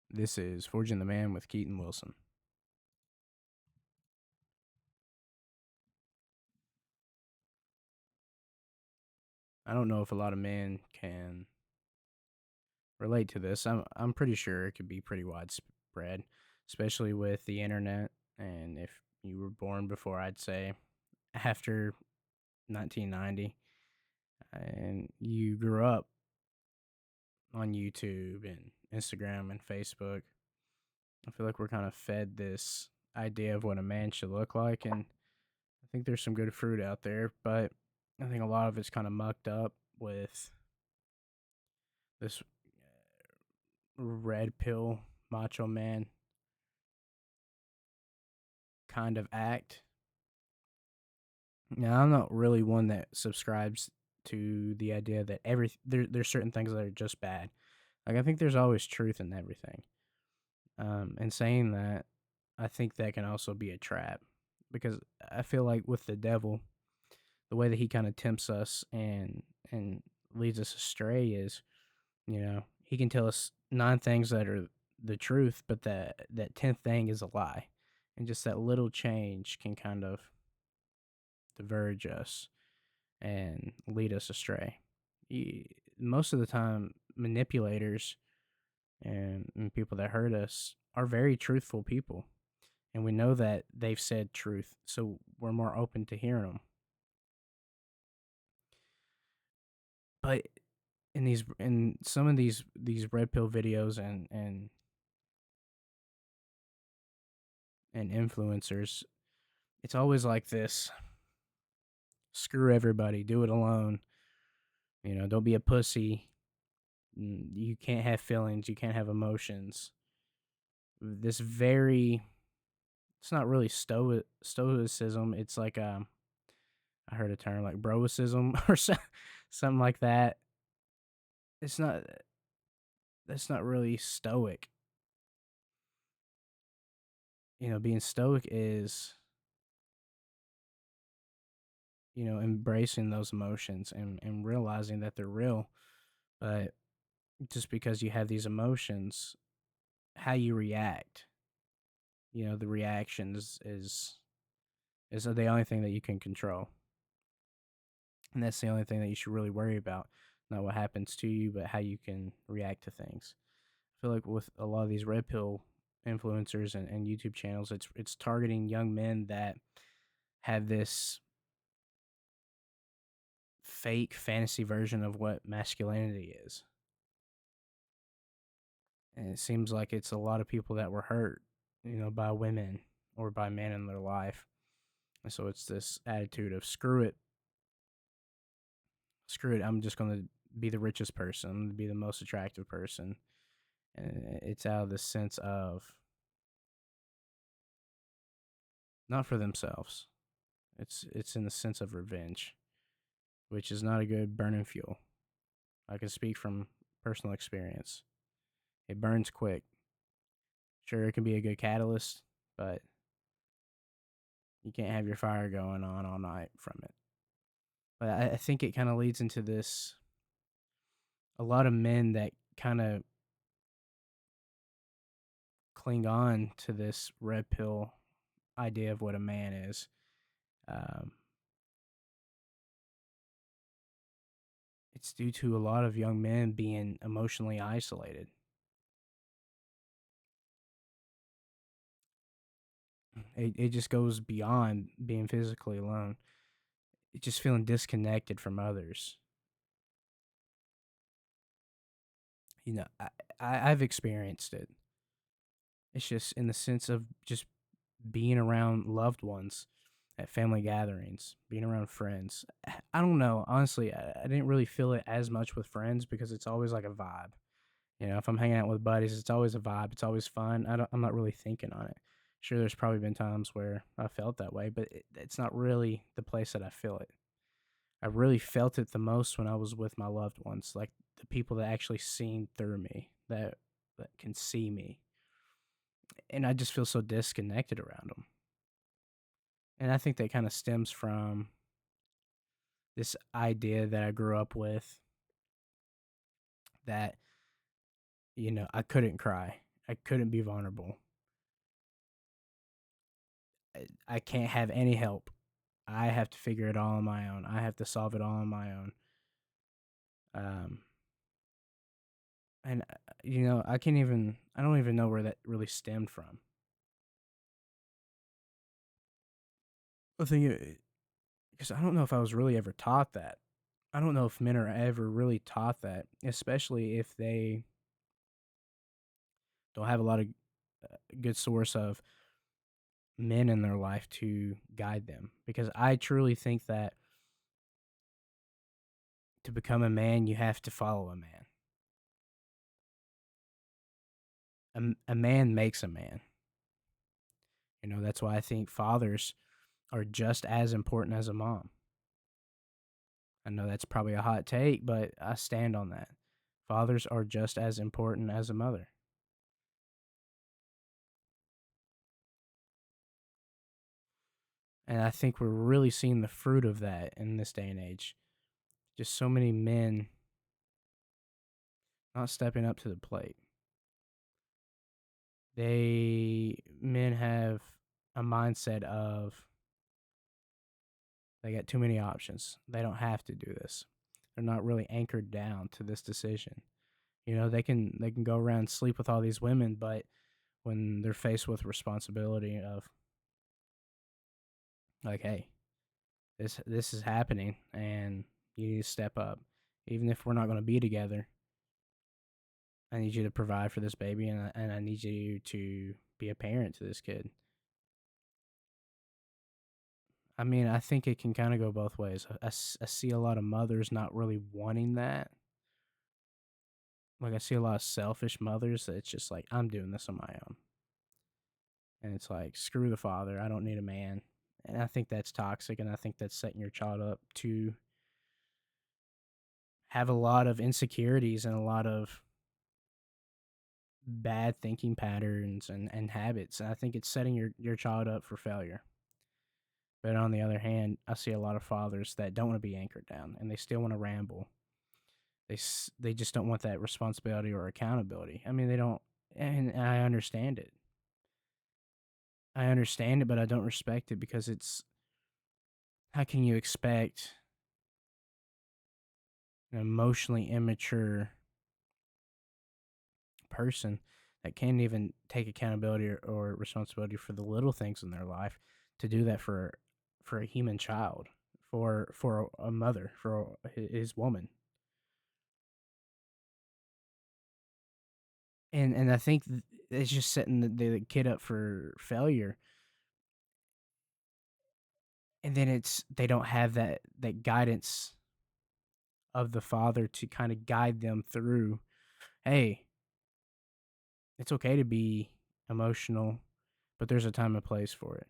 This is Forging the Man with Keaton Wilson. I don't know if a lot of men can relate to this. I'm pretty sure it could be pretty widespread, especially with the internet. And if you were born before, I'd say after 1990, and you grew up on YouTube and Instagram and Facebook, I feel like we're kind of fed this idea of what a man should look like, and I think there's some good fruit out there, but I think a lot of it's kind of mucked up with this red pill macho man kind of act. Now, I'm not really one that subscribes to the idea that there's certain things that are just bad. Like, I think there's always truth in everything. And saying that, I think that can also be a trap, because I feel like with the devil, the way that he kind of tempts us and leads us astray is, he can tell us nine things that are the truth, but that 10th thing is a lie. And just that little change can kind of diverge us and lead us astray. Most of the time, manipulators and people that hurt us are very truthful people. And we know that they've said truth, so we're more open to hearing them. But in some of these red pill videos and influencers, it's always like this: screw everybody, do it alone. Don't be a pussy. You can't have feelings, you can't have emotions. This very, it's not really stoicism. It's like I heard a term like broicism or something like that. It's not. That's not really stoic. Being stoic is embracing those emotions and realizing that they're real. But just because you have these emotions, how you react, the reactions is the only thing that you can control. And that's the only thing that you should really worry about. Not what happens to you, but how you can react to things. I feel like with a lot of these red pill influencers and YouTube channels, it's targeting young men that have this fake fantasy version of what masculinity is. And it seems like it's a lot of people that were hurt, by women or by men in their life. And so it's this attitude of screw it, I'm just going to be the richest person, be the most attractive person. And it's out of the sense of not for themselves. It's in the sense of revenge, which is not a good burning fuel. I can speak from personal experience. It burns quick. Sure, it can be a good catalyst, but you can't have your fire going on all night from it. But I think it kind of leads into this, a lot of men that kind of cling on to this red pill idea of what a man is. Um, it's due to a lot of young men being emotionally isolated. It just goes beyond being physically alone. It's just feeling disconnected from others. I've experienced it. It's just in the sense of just being around loved ones at family gatherings, being around friends. I don't know. Honestly, I didn't really feel it as much with friends because it's always like a vibe. If I'm hanging out with buddies, it's always a vibe. It's always fun. I'm not really thinking on it. Sure, there's probably been times where I felt that way, but it's not really the place that I feel it. I really felt it the most when I was with my loved ones, like the people that actually seen through me, that can see me, and I just feel so disconnected around them. And I think that kind of stems from this idea that I grew up with, that I couldn't cry. I couldn't be vulnerable. I can't have any help. I have to figure it all on my own. I have to solve it all on my own. Um, and I can't even. I don't even know where that really stemmed from. I think because I don't know if I was really ever taught that. I don't know if men are ever really taught that, especially if they don't have a lot of good source of men in their life to guide them. Because I truly think that to become a man, you have to follow a man. A man makes a man. That's why I think fathers are just as important as a mom. I know that's probably a hot take, but I stand on that. Fathers are just as important as a mother. And I think we're really seeing the fruit of that in this day and age. Just so many men not stepping up to the plate. Men have a mindset of they got too many options. They don't have to do this. They're not really anchored down to this decision. They can go around and sleep with all these women, but when they're faced with responsibility of like, hey, this is happening and you need to step up. Even if we're not going to be together, I need you to provide for this baby, and I need you to be a parent to this kid. I mean, I think it can kind of go both ways. I see a lot of mothers not really wanting that. Like, I see a lot of selfish mothers that it's just like, I'm doing this on my own. And it's like, screw the father. I don't need a man. And I think that's toxic, and I think that's setting your child up to have a lot of insecurities and a lot of bad thinking patterns and habits. And I think it's setting your child up for failure. But on the other hand, I see a lot of fathers that don't want to be anchored down and they still want to ramble. They just don't want that responsibility or accountability. I mean, they don't, and I understand it. I understand it, but I don't respect it because it's how can you expect an emotionally immature person that can't even take accountability or responsibility for the little things in their life to do that for a human child, for a mother, for his woman. And I think it's just setting the kid up for failure. And then they don't have that guidance of the father to kind of guide them through. Hey, it's okay to be emotional, but there's a time and place for it.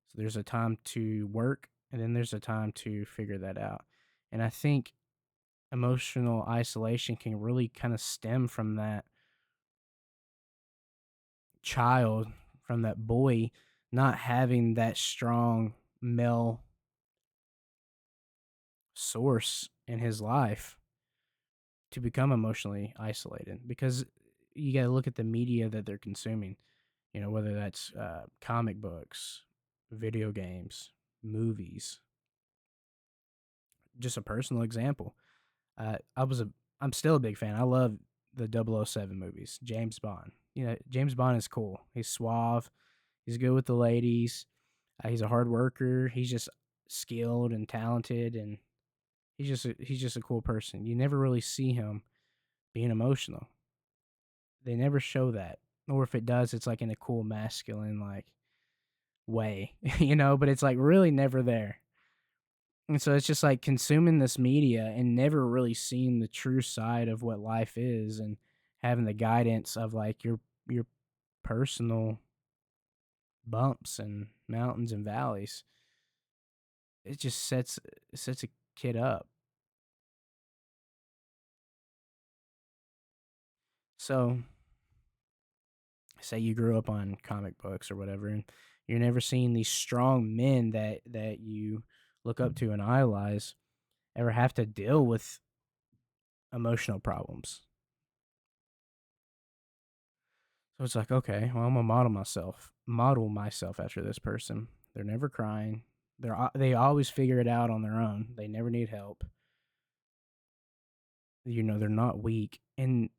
So there's a time to work, and then there's a time to figure that out. And I think emotional isolation can really kind of stem from that child, from that boy not having that strong male source in his life to become emotionally isolated, because you got to look at the media that they're consuming, whether that's comic books, video games, movies. Just a personal example. I'm still a big fan. I love the 007 movies. James Bond. James Bond is cool. He's suave. He's good with the ladies. He's a hard worker. He's just skilled and talented, and he's just a cool person. You never really see him being emotional. They never show that, or if it does, it's like in a cool masculine like way, But it's like really never there. And so it's just like consuming this media and never really seeing the true side of what life is, and having the guidance of like your personal bumps and mountains and valleys. It just sets a kid up. So say you grew up on comic books or whatever, and you're never seeing these strong men that you look up to and idolize ever have to deal with emotional problems. So it's like, okay, well, I'm gonna model myself after this person. They're never crying. They always figure it out on their own. They never need help. They're not weak, and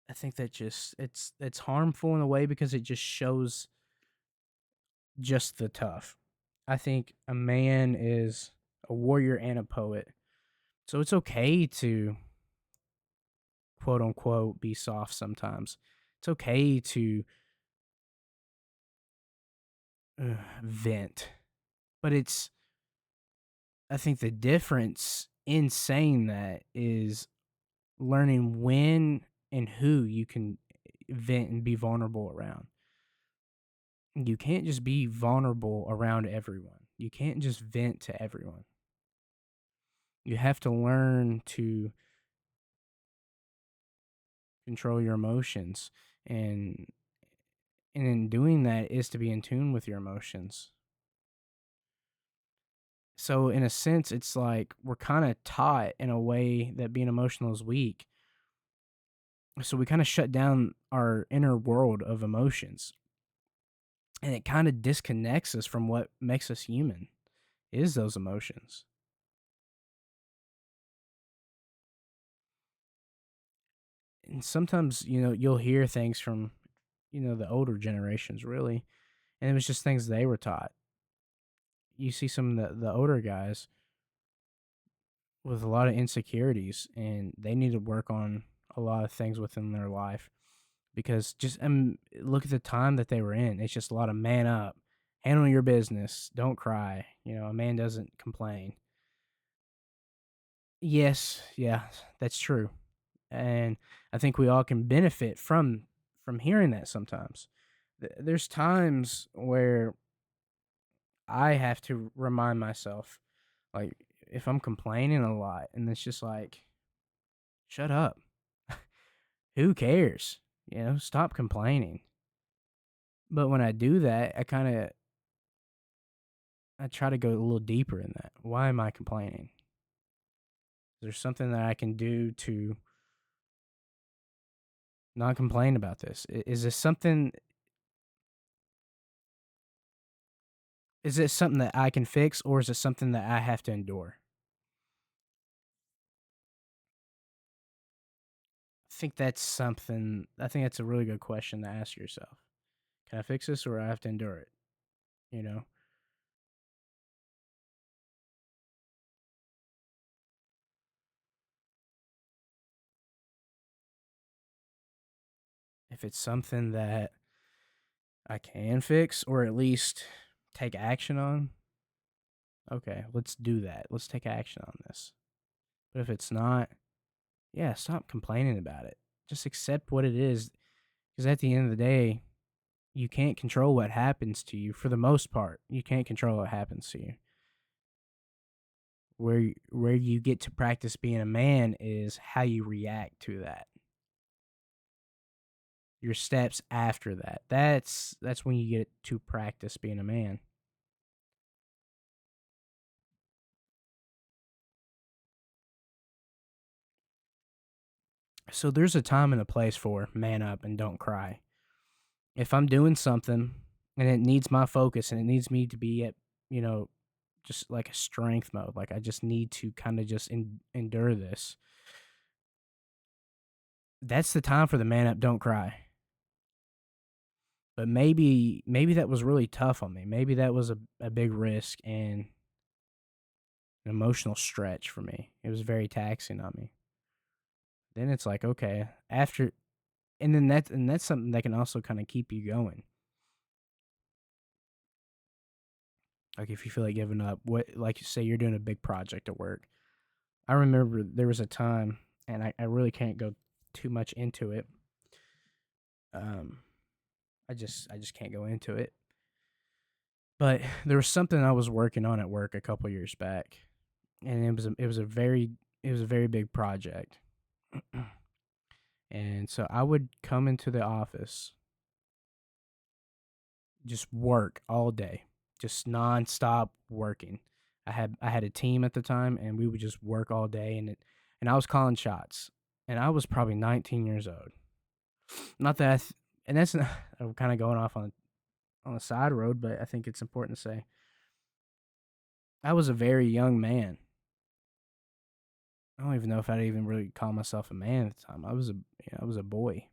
I think that just it's harmful in a way because it just shows just the tough. I think a man is a warrior and a poet, so it's okay to quote unquote be soft sometimes. It's okay to vent, but I think the difference in saying that is learning when and who you can vent and be vulnerable around. You can't just be vulnerable around everyone. You can't just vent to everyone. You have to learn to control your emotions, and in doing that is to be in tune with your emotions. So in a sense it's like we're kind of taught in a way that being emotional is weak. So we kind of shut down our inner world of emotions, and it kind of disconnects us from what makes us human is those emotions. And sometimes, you'll hear things from, the older generations really, and it was just things they were taught. You see some of the older guys with a lot of insecurities, and they need to work on a lot of things within their life because just look at the time that they were in. It's just a lot of man up, handle your business, don't cry. A man doesn't complain. Yes, yeah, that's true. And I think we all can benefit from hearing that sometimes. There's times where I have to remind myself, like, if I'm complaining a lot and it's just like, shut up. Who cares? Stop complaining. But when I do that, I try to go a little deeper in that. Why am I complaining? Is there something that I can do to not complain about this? Is this something is it something that I can fix, or is it something that I have to endure? I think that's a really good question to ask yourself. Can I fix this, or I have to endure it? You know? If it's something that I can fix or at least take action on, okay, let's do that. Let's take action on this. But if it's not, yeah, stop complaining about it. Just accept what it is, because at the end of the day, you can't control what happens to you for the most part. You can't control what happens to you. Where you get to practice being a man is how you react to that. Your steps after that. That's when you get to practice being a man. So there's a time and a place for man up and don't cry. If I'm doing something and it needs my focus and it needs me to be at, you know, just like a strength mode, like I just need to kind of just endure this. That's the time for the man up, don't cry. But maybe that was really tough on me. Maybe that was a big risk and an emotional stretch for me. It was very taxing on me. Then it's like, okay, after and that's something that can also kind of keep you going. Like if you feel like giving up, what like you say you're doing a big project at work. I remember there was a time, and I really can't go too much into it. Um, I just can't go into it. But there was something I was working on at work a couple years back, and it was a very big project. And so I would come into the office, just work all day, just nonstop working. I had a team at the time, and we would just work all day, and I was calling shots, and I was probably 19 years old. Not that, and that's not, I'm kind of going off on a side road, but I think it's important to say I was a very young man. I don't even know if I'd even really call myself a man at the time. I was a boy,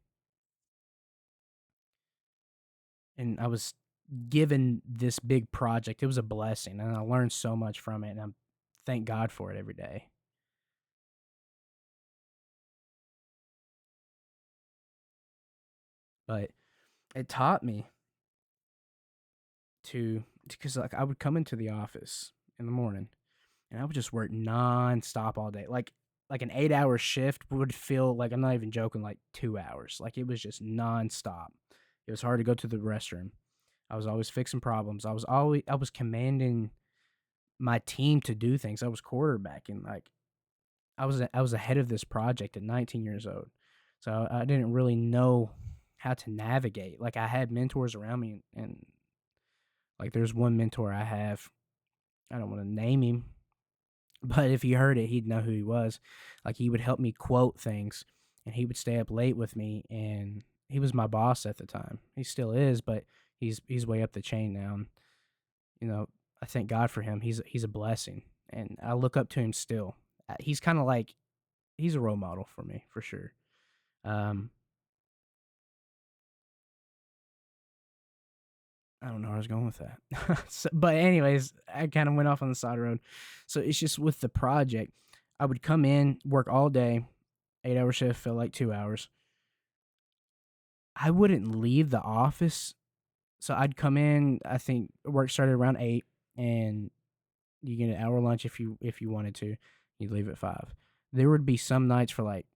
and I was given this big project. It was a blessing, and I learned so much from it, and I thank God for it every day. But it taught me to because like I would come into the office in the morning and I would just work nonstop all day. Like an 8 hour shift would feel like, I'm not even joking, like 2 hours. Like it was just nonstop. It was hard to go to the restroom. I was always fixing problems. I was commanding my team to do things. I was quarterbacking. Like I was ahead of this project at 19 years old. So I didn't really know how to navigate. Like I had mentors around me, and like there's one mentor I have. I don't want to name him, but if he heard it, he'd know who he was. Like he would help me quote things, and he would stay up late with me. And he was my boss at the time. He still is, but he's way up the chain now. And you know, I thank God for him. He's a blessing, and I look up to him still. He's kind of like he's a role model for me for sure. Um, I don't know where I was going with that. So, but anyways, I kind of went off on the side road. So it's just with the project, I would come in, work all day, 8 hour shift felt like 2 hours. I wouldn't leave the office. So I'd come in, I think work started around 8, and you get an hour lunch if you wanted to. You'd leave at 5. There would be some nights for like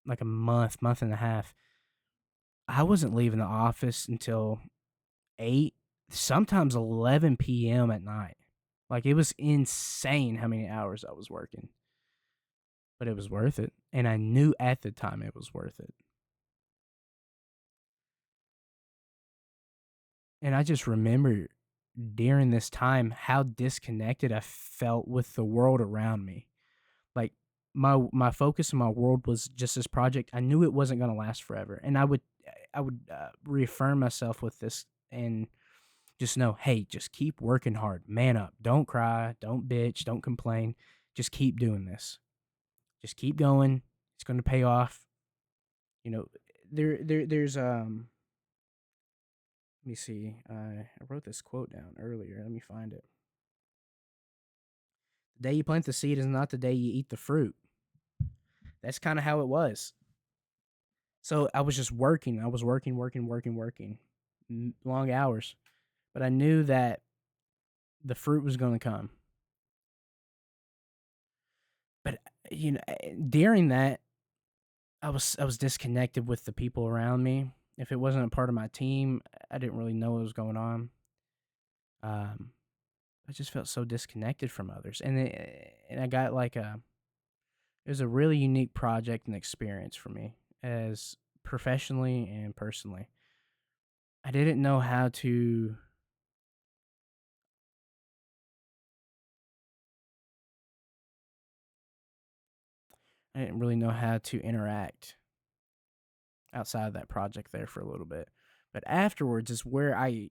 a month and a half. I wasn't leaving the office until 8, sometimes 11 p.m. at night. Like it was insane how many hours I was working, but it was worth it. And I knew at the time it was worth it. And I just remember during this time how disconnected I felt with the world around me. Like my focus and my world was just this project. I knew it wasn't going to last forever, and I would reaffirm myself with this and just know, hey, just keep working hard, man up, don't cry, don't bitch, don't complain, just keep doing this, just keep going. It's going to pay off. You know, there's let me see. I wrote this quote down earlier. Let me find it. The day you plant the seed is not the day you eat the fruit. That's kind of how it was. So I was just working. I was working, long hours. But I knew that the fruit was going to come. But you know, during that, I was disconnected with the people around me. If it wasn't a part of my team, I didn't really know what was going on. Um, I just felt so disconnected from others, and I got like a it was a really unique project and experience for me as professionally and personally. I didn't know how to I didn't really know how to interact outside of that project there for a little bit. But afterwards is where I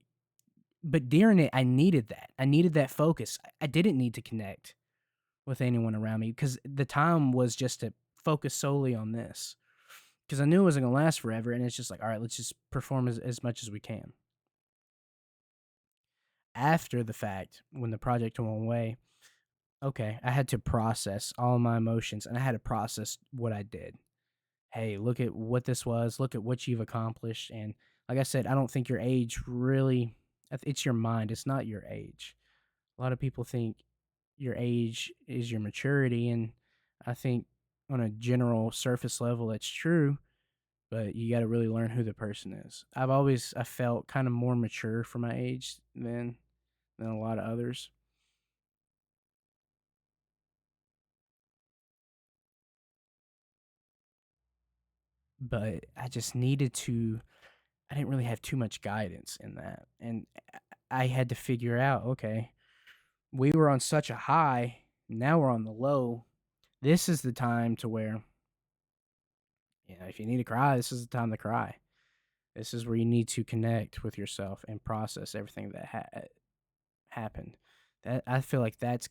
but during it I needed that. I needed that focus. I didn't need to connect with anyone around me because the time was just to focus solely on this. Because I knew it wasn't gonna last forever, and it's just like, all right, let's just perform as much as we can. After the fact, when the project went away, okay, I had to process all my emotions and I had to process what I did. Hey, look at what this was, look at what you've accomplished. And like I said, I don't think your age really, it's your mind, it's not your age. A lot of people think your age is your maturity. And I think on a general surface level, that's true, but you got to really learn who the person is. I felt kind of more mature for my age than a lot of others. But I just needed to I didn't really have too much guidance in that. And I had to figure out, okay, we were on such a high, now we're on the low. This is the time to where If you need to cry, this is the time to cry. This is where you need to connect with yourself and process everything that happened. That I feel like that's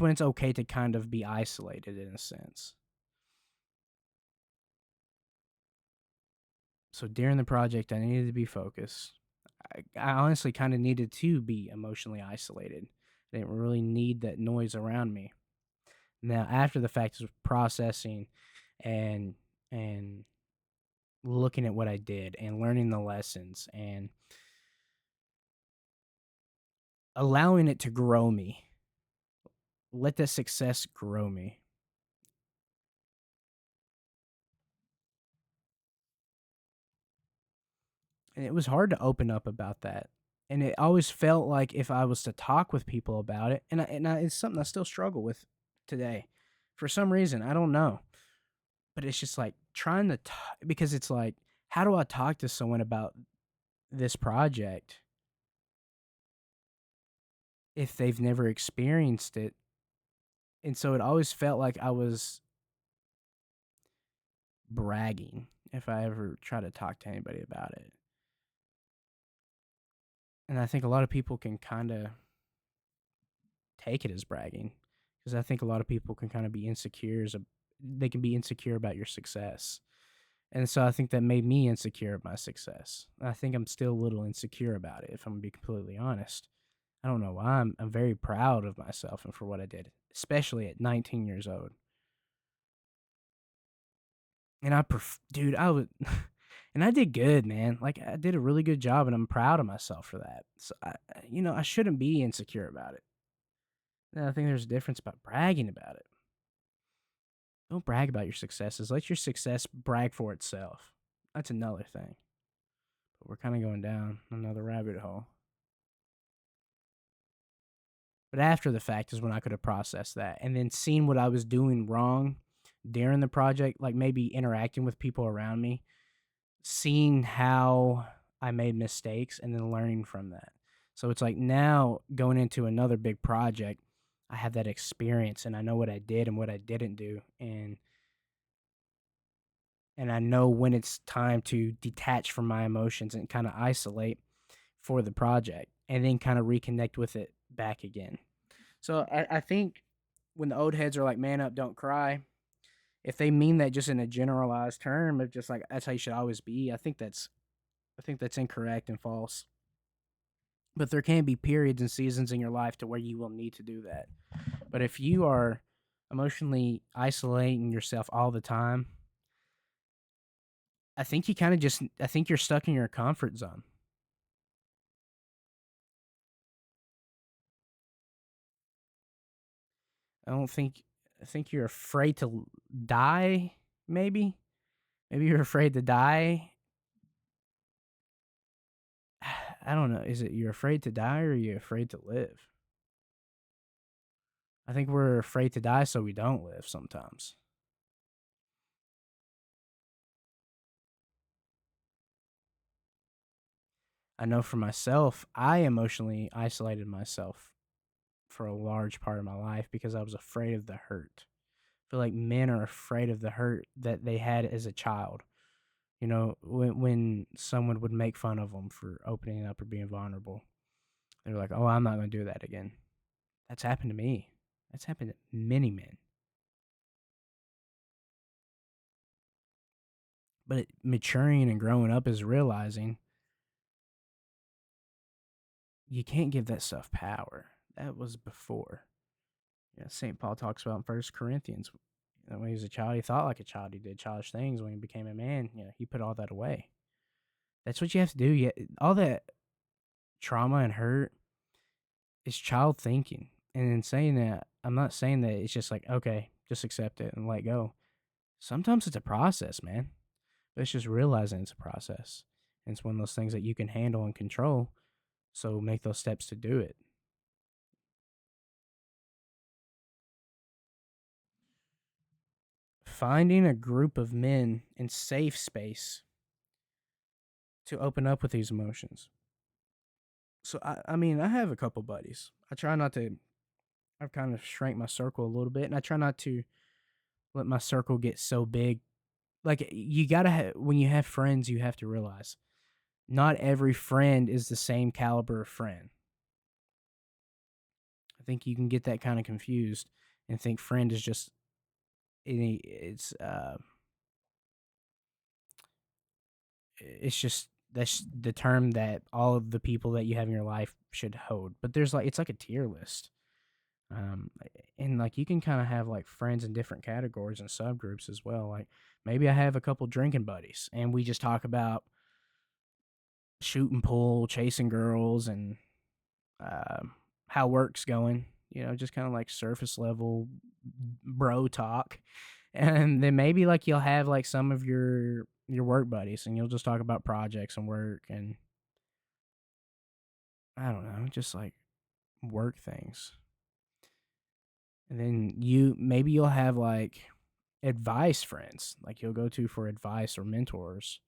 when it's okay to kind of be isolated in a sense. So during the project, I needed to be focused. I honestly kind of needed to be emotionally isolated. I didn't really need that noise around me. Now, after the fact, is processing and and looking at what I did and learning the lessons and allowing it to grow me. Let that success grow me. And it was hard to open up about that. And it always felt like if I was to talk with people about it, it's something I still struggle with today. For some reason, I don't know. But it's just like trying to talk, because it's like, how do I talk to someone about this project if they've never experienced it? And so it always felt like I was bragging if I ever try to talk to anybody about it. And I think a lot of people can kind of take it as bragging, because I think a lot of people can kind of be insecure. They can be insecure about your success. And so I think that made me insecure of my success. I think I'm still a little insecure about it, if I'm gonna be completely honest. I don't know why. I'm very proud of myself and for what I did, especially at 19 years old. And dude, I was, and I did good, man. Like I did a really good job, and I'm proud of myself for that. So I shouldn't be insecure about it. And I think there's a difference about bragging about it. Don't brag about your successes. Let your success brag for itself. That's another thing. But we're kind of going down another rabbit hole. But after the fact is when I could have processed that and then seen what I was doing wrong during the project, like maybe interacting with people around me, seeing how I made mistakes and then learning from that. So it's like now going into another big project, I have that experience and I know what I did and what I didn't do, and I know when it's time to detach from my emotions and kind of isolate for the project and then kind of reconnect with it back again. So I think when the old heads are like, man up, don't cry, if they mean that just in a generalized term of just like that's how you should always be, I think that's incorrect and false. But there can be periods and seasons in your life to where you will need to do that. But if you are emotionally isolating yourself all the time, I think you're stuck in your comfort zone. I don't think I think you're afraid to die, maybe. Maybe you're afraid to die. I don't know. Is it you're afraid to die or are you afraid to live? I think we're afraid to die so we don't live sometimes. I know for myself, I emotionally isolated myself for a large part of my life because I was afraid of the hurt. I feel like men are afraid of the hurt that they had as a child. When someone would make fun of them for opening up or being vulnerable, they're like, "Oh, I'm not going to do that again." That's happened to me. That's happened to many men. But maturing and growing up is realizing you can't give that stuff power. That was before. St. Paul talks about in First Corinthians. When he was a child, he thought like a child. He did childish things. When he became a man, he put all that away. That's what you have to do. All that trauma and hurt is child thinking. And in saying that, I'm not saying that it's just like, okay, just accept it and let go. Sometimes it's a process, man. But it's just realizing it's a process. And it's one of those things that you can handle and control. So make those steps to do it. Finding a group of men in safe space to open up with these emotions. So I mean, I have a couple buddies. I try not to. I've kind of shrank my circle a little bit, and I try not to let my circle get so big. Like you gotta when you have friends, you have to realize not every friend is the same caliber of friend. I think you can get that kind of confused and think friend is just it's just that's the term that all of the people that you have in your life should hold. But there's like it's like a tier list. Um, and like you can kind of have like friends in different categories and subgroups as well. Like maybe I have a couple drinking buddies and we just talk about shooting pool, chasing girls, and um, how work's going. You know, just kind of like surface level bro talk. And then maybe like you'll have like some of your work buddies, and you'll just talk about projects and work, and I don't know, just like work things. And then you'll have like advice friends, like you'll go to for advice or mentors.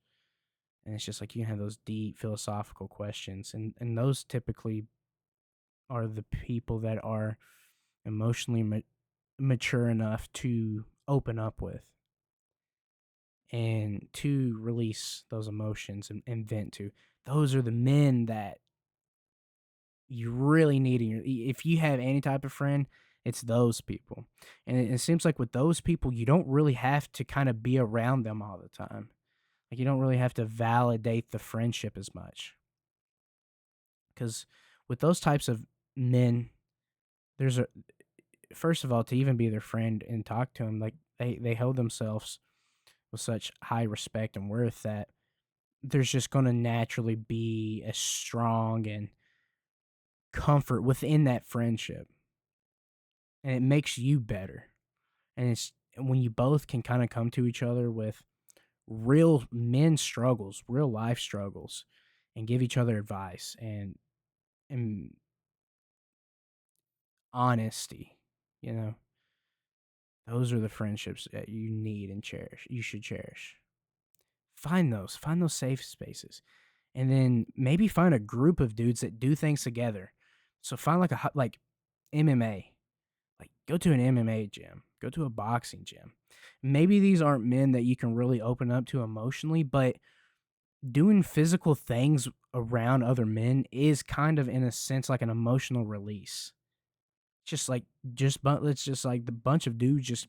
And it's just like you can have those deep philosophical questions, and those typically are the people that are emotionally mature enough to open up with and to release those emotions and vent to. Those are the men that you really need in your. If you have any type of friend, it's those people, and it seems like with those people, you don't really have to kind of be around them all the time. Like you don't really have to validate the friendship as much, because with those types of men, there's a first of all to even be their friend and talk to them, like they hold themselves with such high respect and worth that there's just going to naturally be a strong and comfort within that friendship, and it makes you better. And it's when you both can kind of come to each other with real men struggles, real life struggles, and give each other advice and honesty. You know, those are the friendships that you need and cherish. You should cherish. Find those safe spaces, and then maybe find a group of dudes that do things together. So find like like MMA. Like go to an MMA gym, go to a boxing gym. Maybe these aren't men that you can really open up to emotionally, but doing physical things around other men is kind of in a sense like an emotional release. Just like but let's just like the bunch of dudes just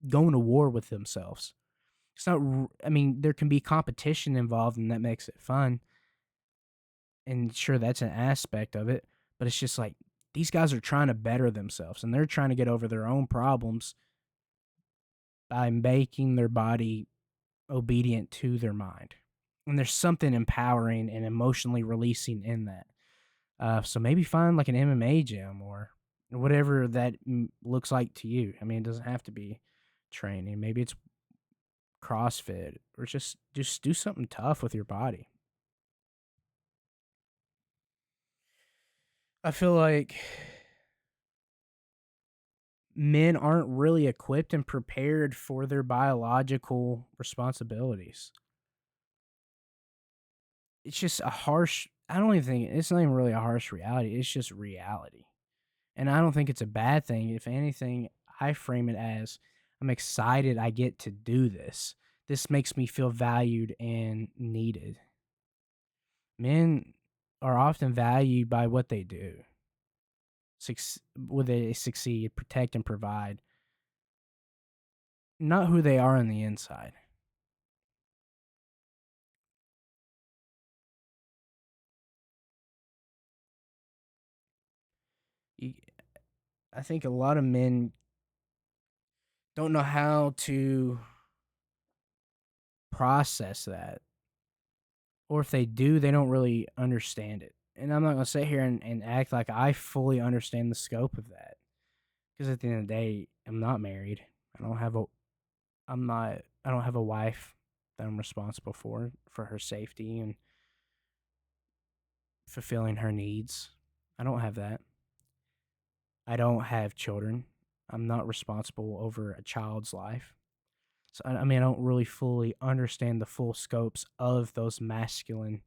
going to war with themselves. It's not. I mean, there can be competition involved, and that makes it fun. And sure, that's an aspect of it. But it's just like these guys are trying to better themselves, and they're trying to get over their own problems by making their body obedient to their mind. And there's something empowering and emotionally releasing in that. So maybe find like an MMA gym or whatever that looks like to you. I mean, it doesn't have to be training. Maybe it's CrossFit or just do something tough with your body. I feel like men aren't really equipped and prepared for their biological responsibilities. It's just a harsh, I don't even think it's not even really a harsh reality. It's just reality. And I don't think it's a bad thing. If anything, I frame it as I'm excited I get to do this. This makes me feel valued and needed. Men are often valued by what they do, whether they succeed, protect, and provide, not who they are on the inside. You, I think a lot of men don't know how to process that, or if they do, they don't really understand it. And I'm not gonna sit here and act like I fully understand the scope of that, because at the end of the day, I'm not married. I don't have a I'm not I don't have a wife that I'm responsible for her safety and fulfilling her needs. I don't have that. I don't have children. I'm not responsible over a child's life. So I mean, I don't really fully understand the full scopes of those masculine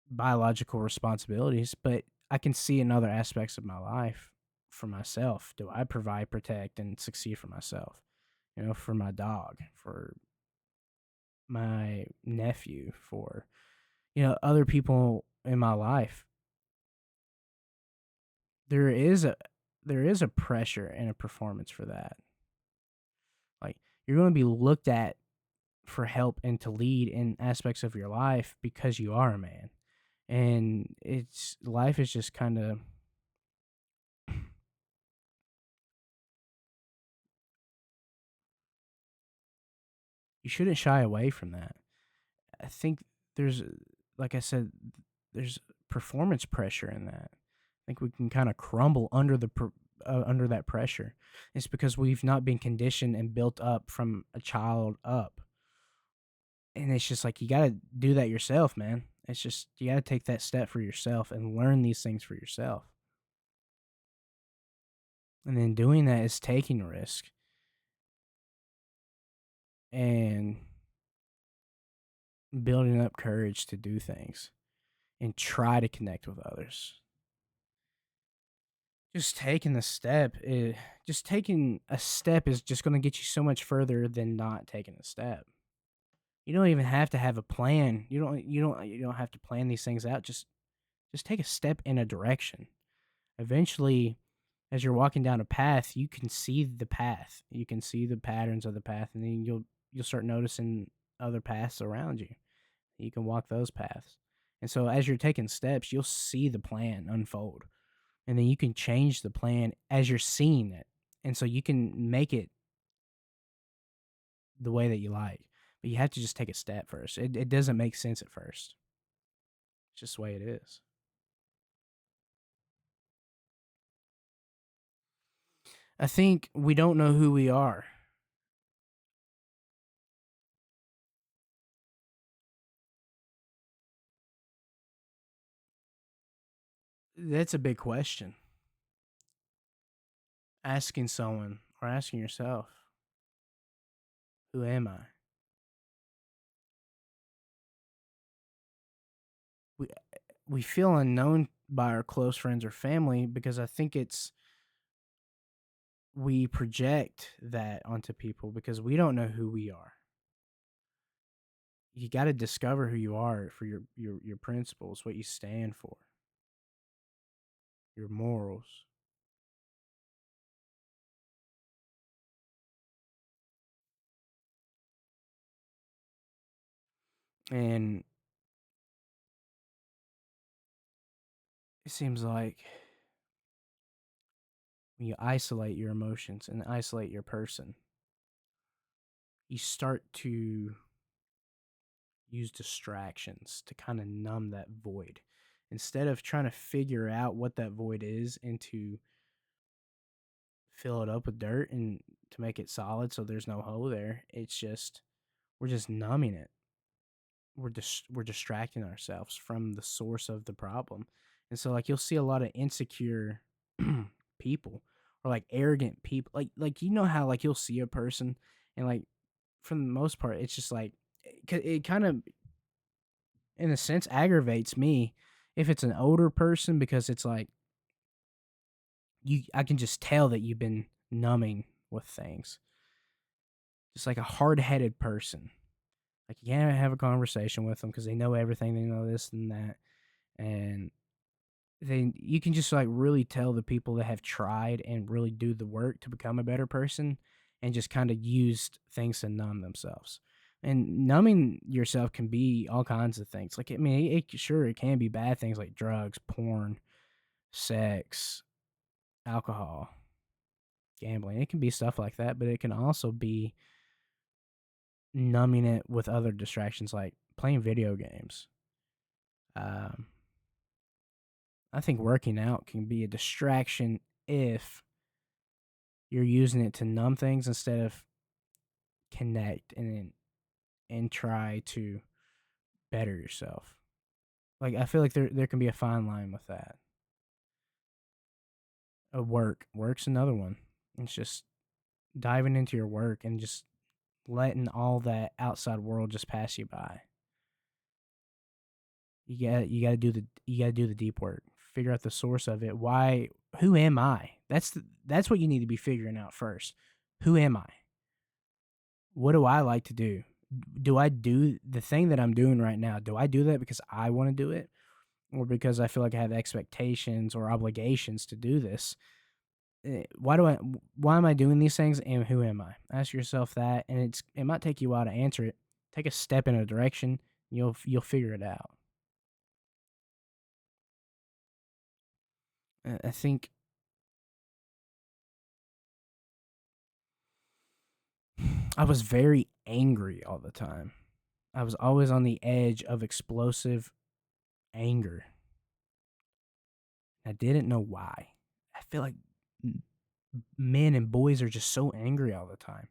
biological responsibilities, but I can see in other aspects of my life for myself? Do I provide, protect, and succeed for myself? For my dog, for my nephew, for other people in my life. There is a pressure and a performance for that. Like, you're going to be looked at for help and to lead in aspects of your life because you are a man. And it's life is just kind of you shouldn't shy away from that. I think there's like I said, there's performance pressure in that. I think we can kind of crumble under that pressure. It's because we've not been conditioned and built up from a child up. And it's just like you got to do that yourself, man. It's just you got to take that step for yourself and learn these things for yourself. And then doing that is taking risk and building up courage to do things and try to connect with others. Just taking the step is just taking a step is just going to get you so much further than not taking a step. You don't even have to have a plan. You don't have to plan these things out. Just take a step in a direction. Eventually, as you're walking down a path, you can see the path. You can see the patterns of the path, and then you'll start noticing other paths around you. You can walk those paths. And so as you're taking steps, you'll see the plan unfold. And then you can change the plan as you're seeing it. And so you can make it the way that you like. But you have to just take a step first. It doesn't make sense at first. It's just the way it is. I think we don't know who we are. That's a big question. Asking someone or asking yourself, who am I? We we feel unknown by our close friends or family because I think it's we project that onto people because we don't know who we are. You got to discover who you are for your principles, what you stand for, your morals. And it seems like when you isolate your emotions and isolate your person, you start to use distractions to kind of numb that void instead of trying to figure out what that void is and to fill it up with dirt and to make it solid so there's no hole there. It's just we're just numbing it. We're distracting ourselves from the source of the problem. And so like you'll see a lot of insecure people or like arrogant people. Like how like you'll see a person and like for the most part it's just like it kind of in a sense aggravates me if it's an older person because it's like I can just tell that you've been numbing with things. Just like a hard-headed person. Like you can't have a conversation with them because they know everything, they know this and that. And you can just like really tell the people that have tried and really do the work to become a better person and just kind of used things to numb themselves. And numbing yourself can be all kinds of things. Like I mean, sure it can be bad things like drugs, porn, sex, alcohol, gambling. It can be stuff like that, but it can also be numbing it with other distractions like playing video games. Um, I think working out can be a distraction if you're using it to numb things instead of connect and try to better yourself. Like I feel like there can be a fine line with that. Work's another one. It's just diving into your work and just letting all that outside world just pass you by. You got to do the deep work. Figure out the source of it. Why who am I? That's what you need to be figuring out first. Who am I? What do I like to do? Do I do the thing that I'm doing right now? Do I do that because I want to do it, or because I feel like I have expectations or obligations to do this? Why am I doing these things, and who am I? Ask yourself that, and it might take you a while to answer it. Take a step in a direction, you'll figure it out. I think I was very angry all the time. I was always on the edge of explosive anger. I didn't know why. I feel like men and boys are just so angry all the time.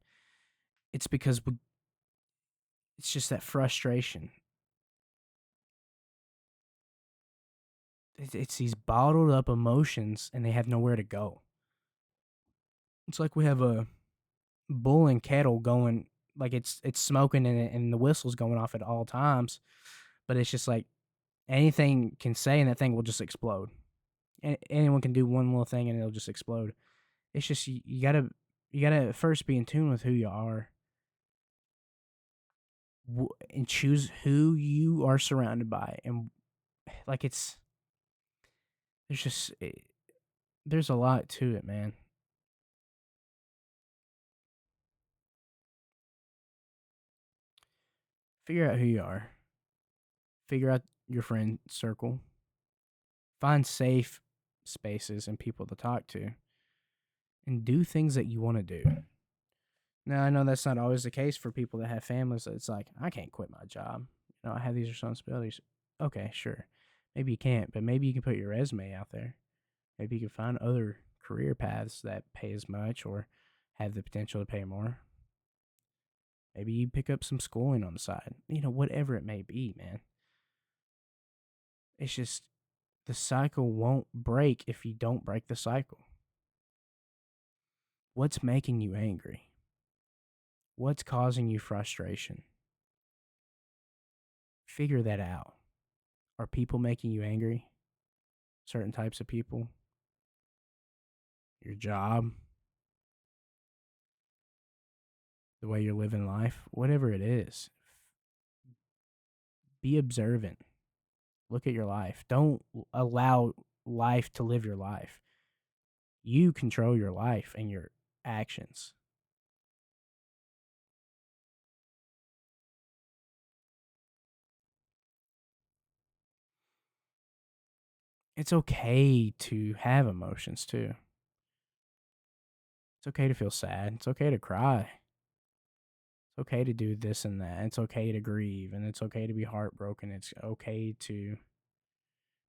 It's because it's just that frustration. It's these bottled up emotions, and they have nowhere to go. It's like we have a bull and kettle going, like it's smoking, and the whistle's going off at all times, but it's just like anything can say, and that thing will just explode. Anyone can do one little thing, and it'll just explode. It's just you gotta first be in tune with who you are, and choose who you are surrounded by, and like there's just there's a lot to it, man. Figure out who you are. Figure out your friend circle. Find safe spaces and people to talk to, and do things that you want to do. Now, I know that's not always the case for people that have families. It's like, I can't quit my job. I have these responsibilities. Okay, sure. Maybe you can't, but maybe you can put your resume out there. Maybe you can find other career paths that pay as much or have the potential to pay more. Maybe you pick up some schooling on the side. Whatever it may be, man. It's just the cycle won't break if you don't break the cycle. What's making you angry? What's causing you frustration? Figure that out. Are people making you angry? Certain types of people? Your job? The way you're living life? Whatever it is, be observant. Look at your life. Don't allow life to live your life. You control your life and your actions. It's okay to have emotions too. It's okay to feel sad. It's okay to cry. It's okay to do this and that. It's okay to grieve, and it's okay to be heartbroken. It's okay to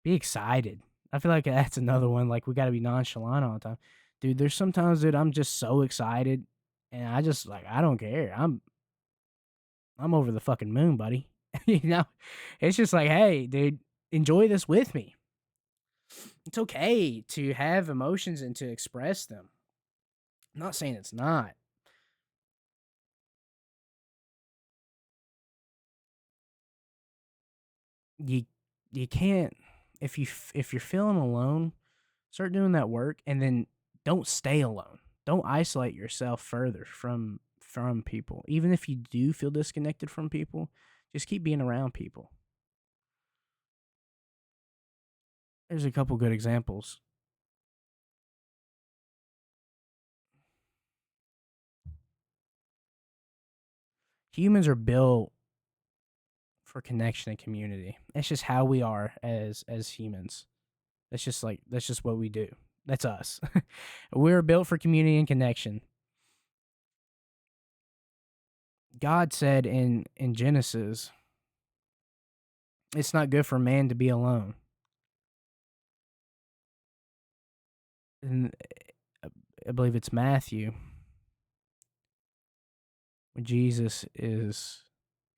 be excited. I feel like that's another one. Like, we got to be nonchalant all the time. Dude, there's sometimes, dude, I'm just so excited, and I don't care. I'm over the fucking moon, buddy. you know, it's just like, hey, dude, enjoy this with me. It's okay to have emotions and to express them. I'm not saying it's not. You you can't, if you're feeling alone, start doing that work, and then don't stay alone. Don't isolate yourself further from people. Even if you do feel disconnected from people, just keep being around people. There's a couple good examples. Humans are built for connection and community. That's just how we are as humans. That's just what we do. That's us. We're built for community and connection. God said in Genesis, it's not good for man to be alone. And I believe it's Matthew, when Jesus is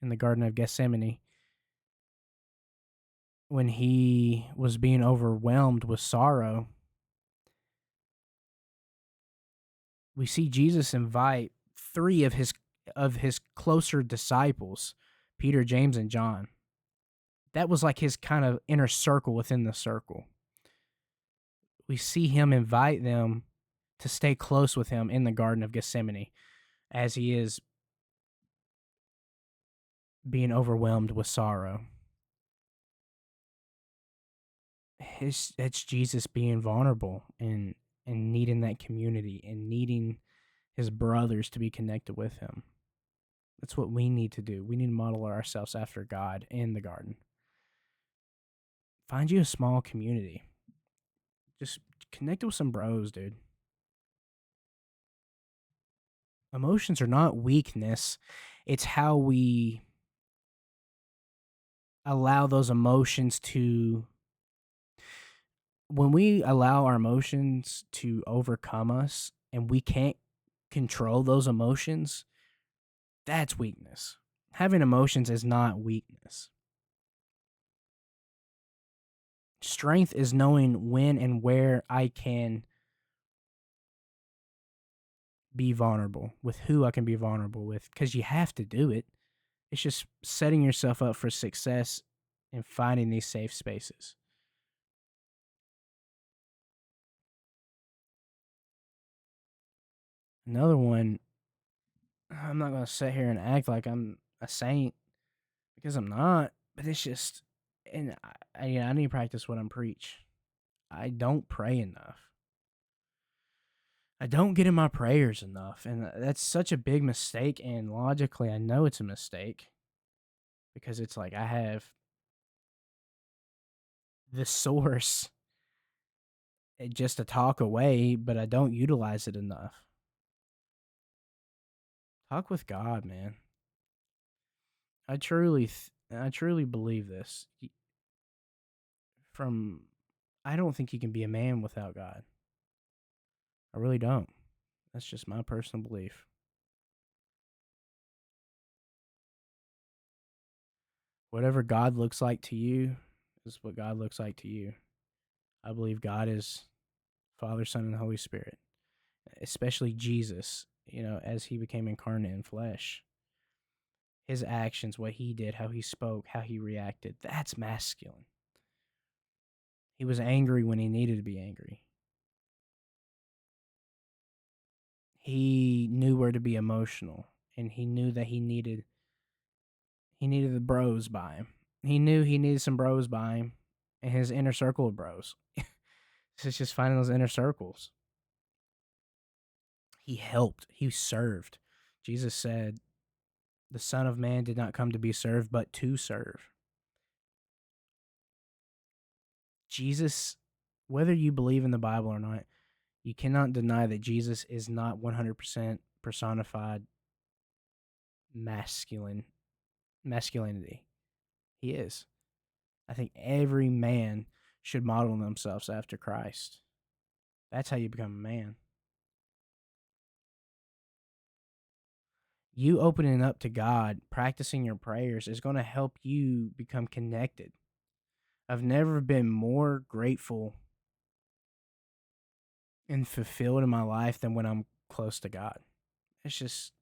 in the Garden of Gethsemane, when he was being overwhelmed with sorrow, we see Jesus invite three of his closer disciples, Peter, James, and John. That was like his kind of inner circle within the circle. we see him invite them to stay close with him in the Garden of Gethsemane as he is being overwhelmed with sorrow. It's Jesus being vulnerable and needing that community and needing his brothers to be connected with him. That's what we need to do. We need to model ourselves after God in the garden. Find you a small community. Just connect with some bros, dude. Emotions are not weakness. It's how we allow those emotions to when we allow our emotions to overcome us and we can't control those emotions, that's weakness. Having emotions is not weakness. Strength is knowing when and where I can be vulnerable, with who I can be vulnerable with, because you have to do it. It's just setting yourself up for success and finding these safe spaces. Another one, I'm not going to sit here and act like I'm a saint because I'm not, but it's just, and I need to practice what I'm preach. I don't pray enough. I don't get in my prayers enough, and that's such a big mistake. And logically, I know it's a mistake because it's like I have the source just to talk away, but I don't utilize it enough. Talk with God, man. I truly believe this. From I don't think you can be a man without God. I really don't. That's just my personal belief. Whatever God looks like to you is what God looks like to you. I believe God is Father, Son, and Holy Spirit, especially Jesus, as he became incarnate in flesh. His actions, what he did, how he spoke, how he reacted, that's masculine. He was angry when he needed to be angry. He knew where to be emotional, and he knew that he needed the bros by him. He knew he needed some bros by him and his inner circle of bros. It's just finding those inner circles. He helped. He served. Jesus said, the Son of Man did not come to be served, but to serve. Jesus, whether you believe in the Bible or not, you cannot deny that Jesus is not 100% personified masculinity. He is. I think every man should model themselves after Christ. That's how you become a man. You opening up to God, practicing your prayers is going to help you become connected. I've never been more grateful and fulfilled in my life than when I'm close to God. It's just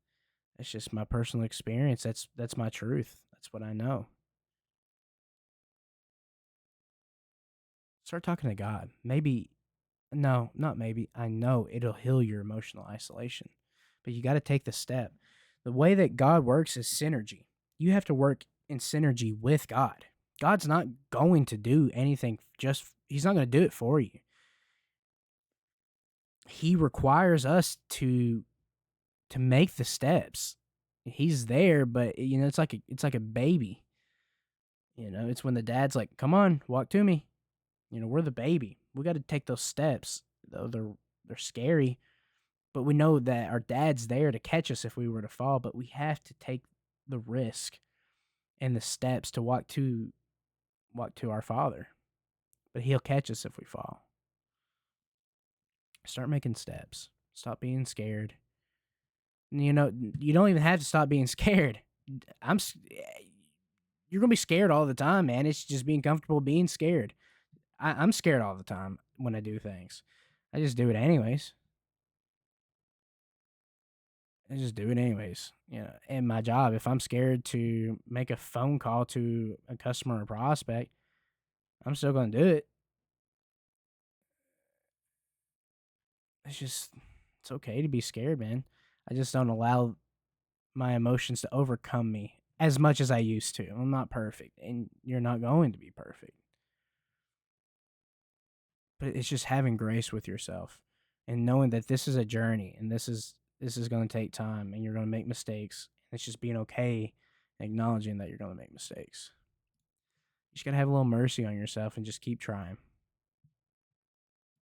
my personal experience. That's my truth. That's what I know. Start talking to God. Maybe no, not maybe. I know it'll heal your emotional isolation. But you got to take the step. The way that God works is synergy. You have to work in synergy with God. God's not going to do anything he's not going to do it for you. He requires us to make the steps. He's there, but it's like a baby. It's when the dad's like, "Come on, walk to me." We're the baby. We got to take those steps. Though they're scary, but we know that our dad's there to catch us if we were to fall, but we have to take the risk and the steps to walk to our Father. But he'll catch us if we fall. Start making steps. Stop being scared. You don't even have to stop being scared. You're gonna be scared all the time, man. It's just being comfortable being scared. I'm scared all the time when I do things. I just do it anyways. I just do it anyways. In my job, if I'm scared to make a phone call to a customer or prospect, I'm still gonna do it. it's just it's okay to be scared, man. I just don't allow my emotions to overcome me as much as I used to. I'm not perfect, and you're not going to be perfect. But it's just having grace with yourself and knowing that this is a journey and this is going to take time and you're going to make mistakes. It's just being okay, acknowledging that you're going to make mistakes. You just got to have a little mercy on yourself and just keep trying.